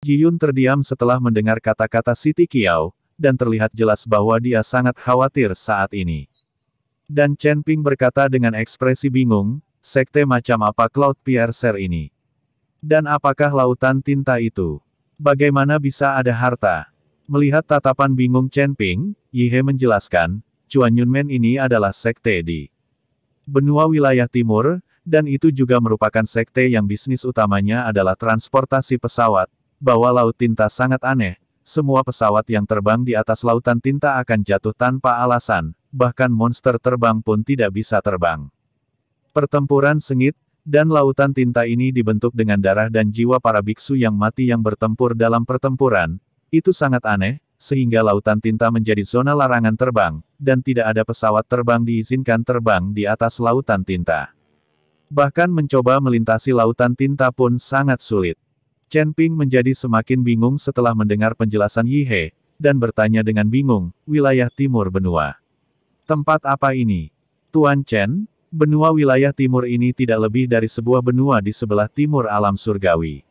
Ji Yun terdiam setelah mendengar kata-kata Siti Qiao, dan terlihat jelas bahwa dia sangat khawatir saat ini. Dan Chen Ping berkata dengan ekspresi bingung, sekte macam apa Cloud Piercer ini? Dan apakah lautan tinta itu? Bagaimana bisa ada harta? Melihat tatapan bingung Chen Ping, Yi He menjelaskan, Chuan Yunmen ini adalah sekte di benua wilayah timur, dan itu juga merupakan sekte yang bisnis utamanya adalah transportasi pesawat. Bahwa laut tinta sangat aneh, semua pesawat yang terbang di atas lautan tinta akan jatuh tanpa alasan, bahkan monster terbang pun tidak bisa terbang. Pertempuran sengit, dan lautan tinta ini dibentuk dengan darah dan jiwa para biksu yang mati yang bertempur dalam pertempuran. Itu sangat aneh, sehingga lautan tinta menjadi zona larangan terbang, dan tidak ada pesawat terbang diizinkan terbang di atas lautan tinta. Bahkan mencoba melintasi lautan tinta pun sangat sulit. Chen Ping menjadi semakin bingung setelah mendengar penjelasan Yi He, dan bertanya dengan bingung, wilayah timur benua. Tempat apa ini? Tuan Chen, benua wilayah timur ini tidak lebih dari sebuah benua di sebelah timur alam surgawi.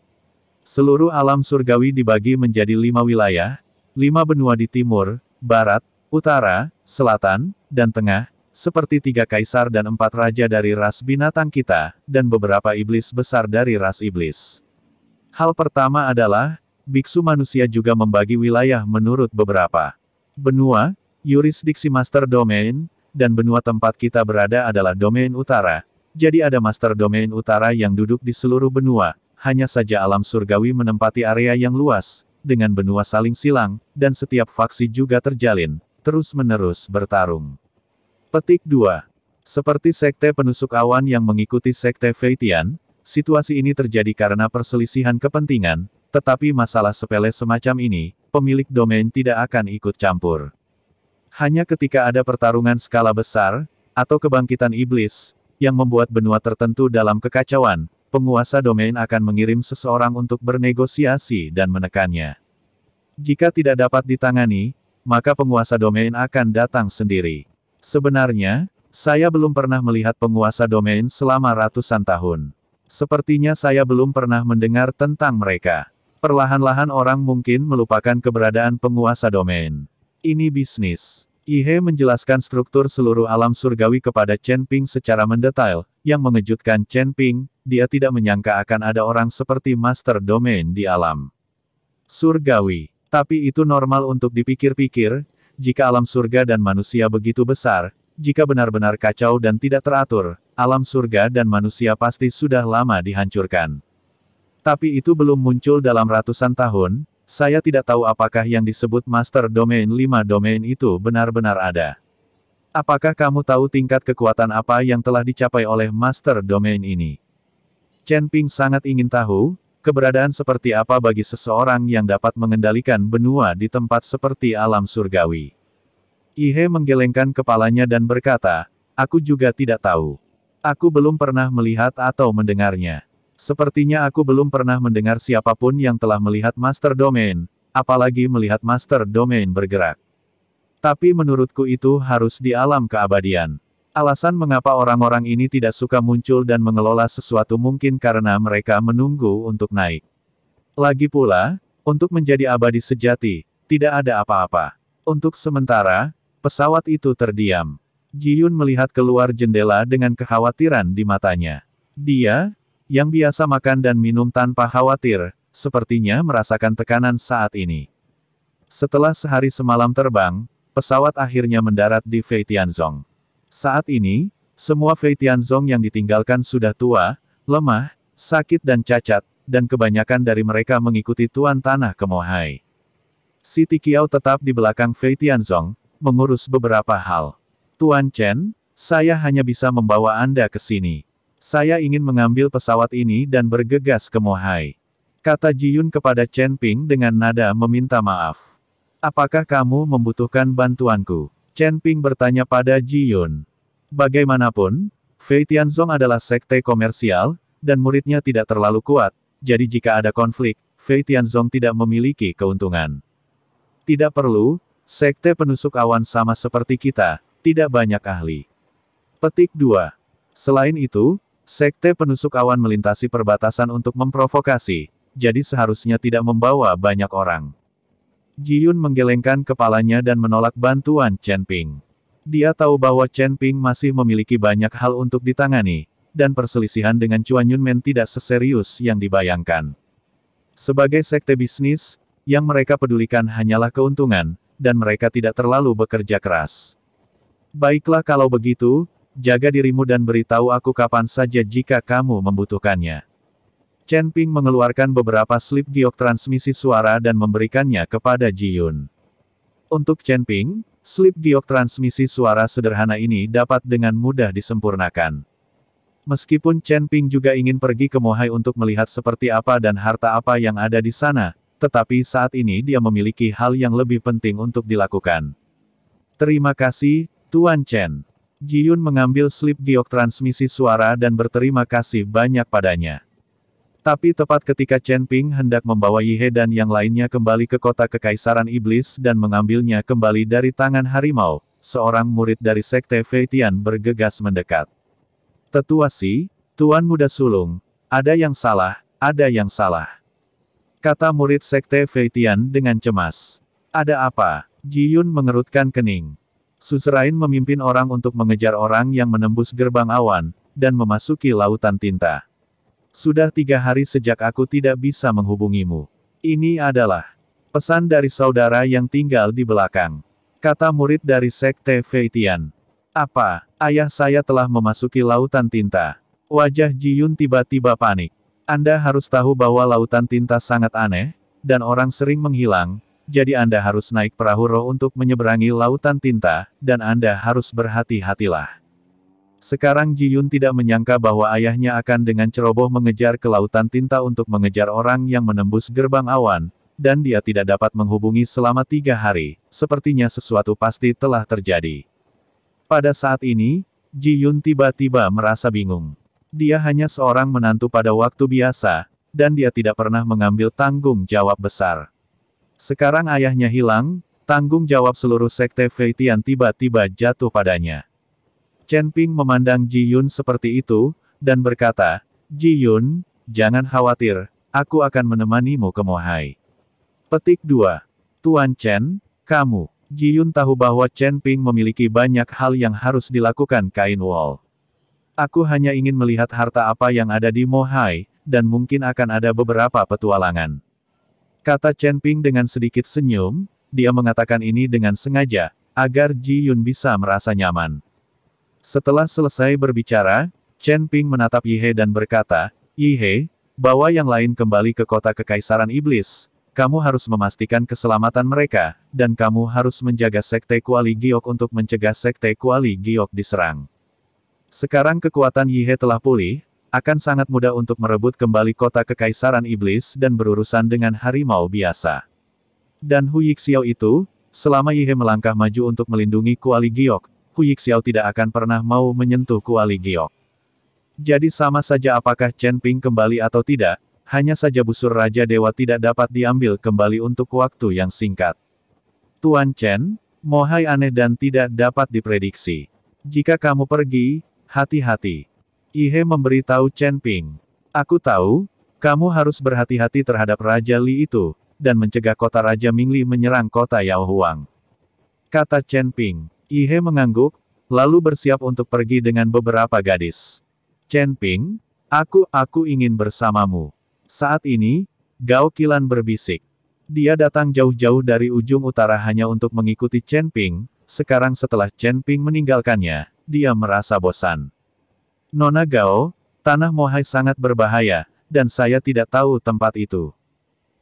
Seluruh alam surgawi dibagi menjadi 5 wilayah, 5 benua di timur, barat, utara, selatan, dan tengah, seperti 3 kaisar dan 4 raja dari ras binatang kita, dan beberapa iblis besar dari ras iblis. Hal pertama adalah, biksu manusia juga membagi wilayah menurut beberapa benua, yurisdiksi Master Domain, dan benua tempat kita berada adalah Domain Utara. Jadi ada Master Domain Utara yang duduk di seluruh benua, hanya saja alam surgawi menempati area yang luas, dengan benua saling silang, dan setiap faksi juga terjalin, terus-menerus bertarung. Petik 2. Seperti sekte penusuk awan yang mengikuti sekte Feitian, situasi ini terjadi karena perselisihan kepentingan, tetapi masalah sepele semacam ini, pemilik domain tidak akan ikut campur. Hanya ketika ada pertarungan skala besar, atau kebangkitan iblis, yang membuat benua tertentu dalam kekacauan, penguasa domain akan mengirim seseorang untuk bernegosiasi dan menekannya. Jika tidak dapat ditangani, maka penguasa domain akan datang sendiri. Sebenarnya, saya belum pernah melihat penguasa domain selama ratusan tahun. Sepertinya saya belum pernah mendengar tentang mereka. Perlahan-lahan orang mungkin melupakan keberadaan penguasa domain. Ini bisnis. Yi He menjelaskan struktur seluruh alam surgawi kepada Chen Ping secara mendetail, yang mengejutkan Chen Ping, dia tidak menyangka akan ada orang seperti Master Domain di alam surgawi. Tapi itu normal untuk dipikir-pikir, jika alam surga dan manusia begitu besar, jika benar-benar kacau dan tidak teratur, alam surga dan manusia pasti sudah lama dihancurkan. Tapi itu belum muncul dalam ratusan tahun, saya tidak tahu apakah yang disebut Master Domain 5 domain itu benar-benar ada. Apakah kamu tahu tingkat kekuatan apa yang telah dicapai oleh Master Domain ini? Chen Ping sangat ingin tahu, keberadaan seperti apa bagi seseorang yang dapat mengendalikan benua di tempat seperti alam surgawi. Yi He menggelengkan kepalanya dan berkata, aku juga tidak tahu. Aku belum pernah melihat atau mendengarnya. Sepertinya aku belum pernah mendengar siapapun yang telah melihat Master Domain, apalagi melihat Master Domain bergerak. Tapi menurutku itu harus di alam keabadian. Alasan mengapa orang-orang ini tidak suka muncul dan mengelola sesuatu mungkin karena mereka menunggu untuk naik. Lagi pula, untuk menjadi abadi sejati, tidak ada apa-apa. Untuk sementara, pesawat itu terdiam. Ji Yun melihat keluar jendela dengan kekhawatiran di matanya. Dia, yang biasa makan dan minum tanpa khawatir, sepertinya merasakan tekanan saat ini. Setelah sehari semalam terbang, pesawat akhirnya mendarat di Feitianzong. Saat ini, semua Feitianzong yang ditinggalkan sudah tua, lemah, sakit dan cacat, dan kebanyakan dari mereka mengikuti Tuan Tanah Kemohai. Siti Qiao tetap di belakang Feitianzong, mengurus beberapa hal. Tuan Chen, saya hanya bisa membawa Anda ke sini. Saya ingin mengambil pesawat ini dan bergegas ke Mohai. Kata Ji Yun kepada Chen Ping dengan nada meminta maaf. Apakah kamu membutuhkan bantuanku? Chen Ping bertanya pada Ji Yun. Bagaimanapun, Feitianzong adalah sekte komersial, dan muridnya tidak terlalu kuat, jadi jika ada konflik, Feitianzong tidak memiliki keuntungan. Tidak perlu, sekte penusuk awan sama seperti kita, tidak banyak ahli. Petik 2. Selain itu, sekte penusuk awan melintasi perbatasan untuk memprovokasi, jadi seharusnya tidak membawa banyak orang. Ji Yun menggelengkan kepalanya dan menolak bantuan Chen Ping. Dia tahu bahwa Chen Ping masih memiliki banyak hal untuk ditangani, dan perselisihan dengan Chuan Yunmen tidak seserius yang dibayangkan. Sebagai sekte bisnis, yang mereka pedulikan hanyalah keuntungan, dan mereka tidak terlalu bekerja keras. Baiklah kalau begitu, jaga dirimu dan beritahu aku kapan saja jika kamu membutuhkannya. Chen Ping mengeluarkan beberapa slip giok transmisi suara dan memberikannya kepada Ji Yun. Untuk Chen Ping, slip giok transmisi suara sederhana ini dapat dengan mudah disempurnakan. Meskipun Chen Ping juga ingin pergi ke Mohai untuk melihat seperti apa dan harta apa yang ada di sana, tetapi saat ini dia memiliki hal yang lebih penting untuk dilakukan. Terima kasih, Tuan Chen. Ji Yun mengambil slip giok transmisi suara dan berterima kasih banyak padanya. Tapi tepat ketika Chen Ping hendak membawa Yi He dan yang lainnya kembali ke kota Kekaisaran Iblis dan mengambilnya kembali dari tangan harimau, seorang murid dari Sekte Feitian bergegas mendekat. Tetua Si, Tuan Muda Sulung, ada yang salah, ada yang salah. Kata murid Sekte Feitian dengan cemas. Ada apa? Ji Yun mengerutkan kening. Suzerain memimpin orang untuk mengejar orang yang menembus gerbang awan, dan memasuki lautan tinta. Sudah 3 hari sejak aku tidak bisa menghubungimu. Ini adalah pesan dari saudara yang tinggal di belakang. Kata murid dari Sekte Feitian. Apa? Ayah saya telah memasuki lautan tinta. Wajah Ji Yun tiba-tiba panik. Anda harus tahu bahwa lautan tinta sangat aneh, dan orang sering menghilang. Jadi Anda harus naik perahu roh untuk menyeberangi lautan tinta, dan Anda harus berhati-hatilah. Sekarang Ji Yun tidak menyangka bahwa ayahnya akan dengan ceroboh mengejar ke lautan tinta untuk mengejar orang yang menembus gerbang awan, dan dia tidak dapat menghubungi selama 3 hari, sepertinya sesuatu pasti telah terjadi. Pada saat ini, Ji Yun tiba-tiba merasa bingung. Dia hanya seorang menantu pada waktu biasa, dan dia tidak pernah mengambil tanggung jawab besar. Sekarang ayahnya hilang, tanggung jawab seluruh Sekte Feitian tiba-tiba jatuh padanya. Chen Ping memandang Ji Yun seperti itu, dan berkata, Ji Yun, jangan khawatir, aku akan menemanimu ke Mohai. Petik 2. Tuan Chen, kamu. Ji Yun tahu bahwa Chen Ping memiliki banyak hal yang harus dilakukan Kain Wall. Aku hanya ingin melihat harta apa yang ada di Mohai, dan mungkin akan ada beberapa petualangan. Kata Chen Ping dengan sedikit senyum, dia mengatakan ini dengan sengaja, agar Ji Yun bisa merasa nyaman. Setelah selesai berbicara, Chen Ping menatap Yi He dan berkata, Yi He, bawa yang lain kembali ke kota Kekaisaran Iblis, kamu harus memastikan keselamatan mereka, dan kamu harus menjaga Sekte Kuali Giok untuk mencegah Sekte Kuali Giok diserang. Sekarang kekuatan Yi He telah pulih, akan sangat mudah untuk merebut kembali kota Kekaisaran Iblis dan berurusan dengan harimau biasa. Dan Hu Yixiao itu, selama Yi He melangkah maju untuk melindungi Kuali Giok, Hu Yixiao tidak akan pernah mau menyentuh Kuali Giok. Jadi sama saja apakah Chen Ping kembali atau tidak, hanya saja busur Raja Dewa tidak dapat diambil kembali untuk waktu yang singkat. Tuan Chen, Mohai aneh dan tidak dapat diprediksi. Jika kamu pergi, hati-hati. Yi He memberitahu Chen Ping. Aku tahu, kamu harus berhati-hati terhadap Raja Li itu, dan mencegah kota Raja Mingli menyerang kota Yao Huang. Kata Chen Ping. Yi He mengangguk, lalu bersiap untuk pergi dengan beberapa gadis. Chen Ping, aku ingin bersamamu. Saat ini, Gao Qilan berbisik. Dia datang jauh-jauh dari ujung utara hanya untuk mengikuti Chen Ping, sekarang setelah Chen Ping meninggalkannya, dia merasa bosan. Nona Gao, tanah Mohai sangat berbahaya, dan saya tidak tahu tempat itu.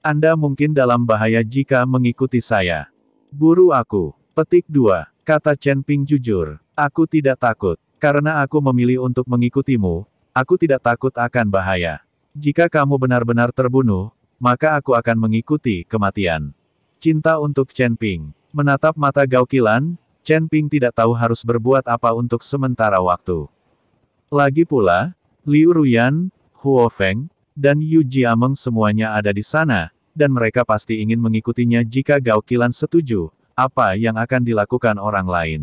Anda mungkin dalam bahaya jika mengikuti saya. Buru aku. Petik 2. Kata Chen Ping jujur. Aku tidak takut. Karena aku memilih untuk mengikutimu, aku tidak takut akan bahaya. Jika kamu benar-benar terbunuh, maka aku akan mengikuti kematian. Cinta untuk Chen Ping. Menatap mata Gao Qilan, Chen Ping tidak tahu harus berbuat apa untuk sementara waktu. Lagi pula, Liu Ruyan, Huo Feng, dan Yu Jiameng semuanya ada di sana, dan mereka pasti ingin mengikutinya jika Gao Qilan setuju, apa yang akan dilakukan orang lain.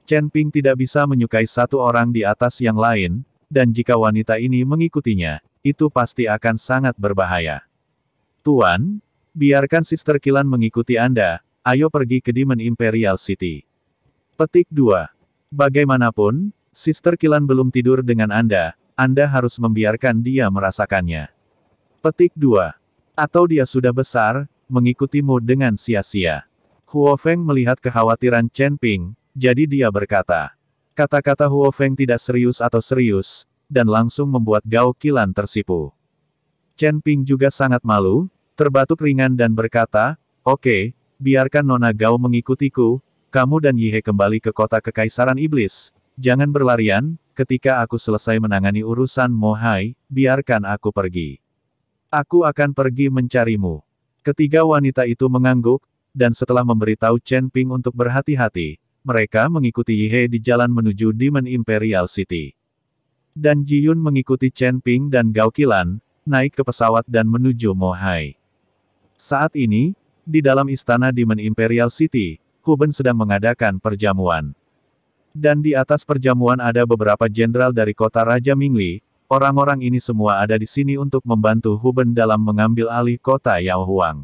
Chen Ping tidak bisa menyukai satu orang di atas yang lain, dan jika wanita ini mengikutinya, itu pasti akan sangat berbahaya. Tuan, biarkan Sister Qilan mengikuti Anda, ayo pergi ke Demon Imperial City. Petik 2. Bagaimanapun, Sister Qilan belum tidur dengan Anda harus membiarkan dia merasakannya. Petik 2. Atau dia sudah besar, mengikutimu dengan sia-sia. Huo Feng melihat kekhawatiran Chen Ping, jadi dia berkata. Kata-kata Huo Feng tidak serius atau serius, dan langsung membuat Gao Qilan tersipu. Chen Ping juga sangat malu, terbatuk ringan dan berkata, "Oke, biarkan Nona Gao mengikutiku, kamu dan Yihe kembali ke kota Kekaisaran Iblis. Jangan berlarian, ketika aku selesai menangani urusan Mo Hai, biarkan aku pergi. Aku akan pergi mencarimu." Ketiga wanita itu mengangguk, dan setelah memberitahu Chen Ping untuk berhati-hati, mereka mengikuti Yihe di jalan menuju Demon Imperial City. Dan Ji Yun mengikuti Chen Ping dan Gao Qilan, naik ke pesawat dan menuju Mo Hai. Saat ini, di dalam istana Demon Imperial City, Hu Ben sedang mengadakan perjamuan. Dan di atas perjamuan ada beberapa jenderal dari kota Raja Mingli, orang-orang ini semua ada di sini untuk membantu Hu Ben dalam mengambil alih kota Yao Huang.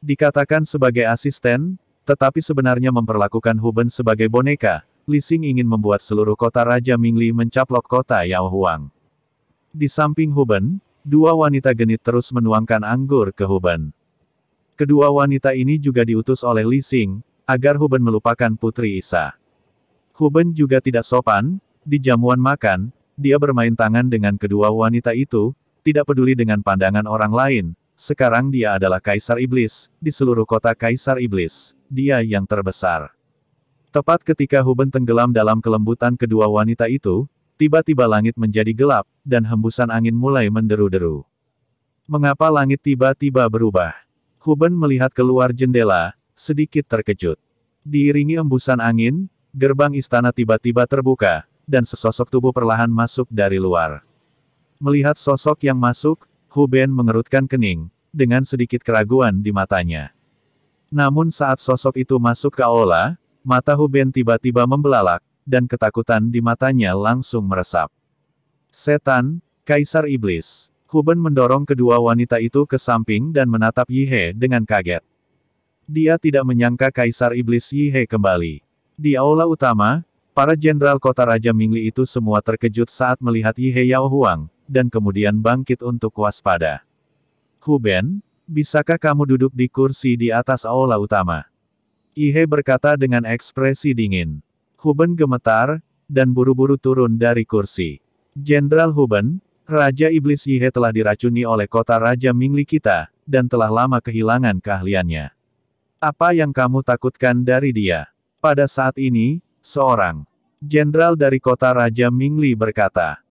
Dikatakan sebagai asisten, tetapi sebenarnya memperlakukan Hu Ben sebagai boneka, Li Xing ingin membuat seluruh kota Raja Mingli mencaplok kota Yao Huang. Di samping Hu Ben, dua wanita genit terus menuangkan anggur ke Hu Ben. Kedua wanita ini juga diutus oleh Li Xing, agar Hu Ben melupakan Putri Isa. Hu Ben juga tidak sopan, di jamuan makan, dia bermain tangan dengan kedua wanita itu, tidak peduli dengan pandangan orang lain. Sekarang dia adalah Kaisar Iblis, di seluruh kota Kaisar Iblis, dia yang terbesar. Tepat ketika Hu Ben tenggelam dalam kelembutan kedua wanita itu, tiba-tiba langit menjadi gelap, dan hembusan angin mulai menderu-deru. Mengapa langit tiba-tiba berubah? Hu Ben melihat keluar jendela, sedikit terkejut. Diiringi embusan angin, gerbang istana tiba-tiba terbuka, dan sesosok tubuh perlahan masuk dari luar. Melihat sosok yang masuk, Hu Ben mengerutkan kening, dengan sedikit keraguan di matanya. Namun saat sosok itu masuk ke aula, mata Hu Ben tiba-tiba membelalak, dan ketakutan di matanya langsung meresap. Setan, Kaisar Iblis. Hu Ben mendorong kedua wanita itu ke samping dan menatap Yihe dengan kaget. Dia tidak menyangka Kaisar Iblis Yihe kembali. Di aula utama, para jenderal kota Raja Mingli itu semua terkejut saat melihat Yihe Yao Huang, dan kemudian bangkit untuk waspada. Hu Ben, bisakah kamu duduk di kursi di atas aula utama? Yihe berkata dengan ekspresi dingin. Hu Ben gemetar, dan buru-buru turun dari kursi. Jenderal Hu Ben, Raja Iblis Yihe telah diracuni oleh kota Raja Mingli kita, dan telah lama kehilangan keahliannya. Apa yang kamu takutkan dari dia? Pada saat ini, seorang jenderal dari kota Raja Mingli berkata.